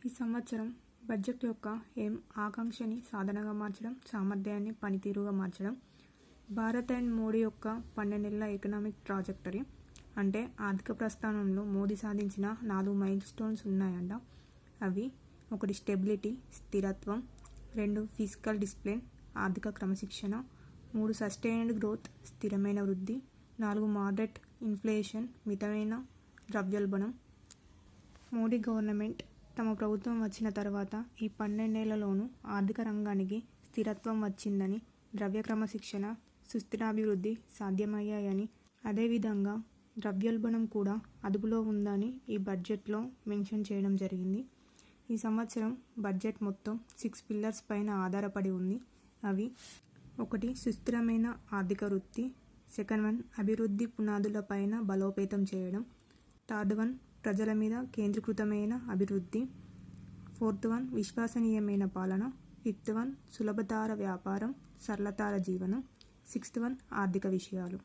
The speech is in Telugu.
ఈ సంవత్సరం బడ్జెట్ యొక్క ఏం ఆకాంక్షని సాధనగా మార్చడం, సామర్థ్యాన్ని పనితీరుగా మార్చడం. భారత్ అండ్ మోడీ యొక్క 12 నెలల ఎకనామిక్ ట్రాజెక్టరీ అంటే ఆర్థిక ప్రస్థానంలో మోదీ సాధించిన 4 మైల్ స్టోన్స్ ఉన్నాయంట. అవి: 1 స్టెబిలిటీ స్థిరత్వం, 2 ఫిజికల్ డిసిప్లిన్ ఆర్థిక క్రమశిక్షణ, 3 సస్టైన్డ్ గ్రోత్ స్థిరమైన వృద్ధి, 4 మోడరేట్ ఇన్ఫ్లేషన్ మితమైన ద్రవ్యోల్బణం. మోడీ గవర్నమెంట్ తమ ప్రభుత్వం వచ్చిన తర్వాత ఈ 12 నెలల్లోనూ ఆర్థిక రంగానికి స్థిరత్వం వచ్చిందని, ద్రవ్య క్రమశిక్షణ, సుస్థిరాభివృద్ధి సాధ్యమయ్యాయని, అదేవిధంగా ద్రవ్యోల్బణం కూడా అదుపులో ఉందని ఈ బడ్జెట్లో మెన్షన్ చేయడం జరిగింది. ఈ సంవత్సరం బడ్జెట్ మొత్తం 6 పిల్లర్స్ పైన ఆధారపడి ఉంది. అవి: 1 సుస్థిరమైన ఆర్థిక వృద్ధి, 2 అభివృద్ధి పునాదుల పైన బలోపేతం చేయడం, 3 ప్రజల మీద కేంద్రీకృతమైన అభివృద్ధి, 4 విశ్వసనీయమైన పాలన, 5 సులభతర వ్యాపారం, సరళతర జీవనం, 6 ఆర్థిక విషయాలు.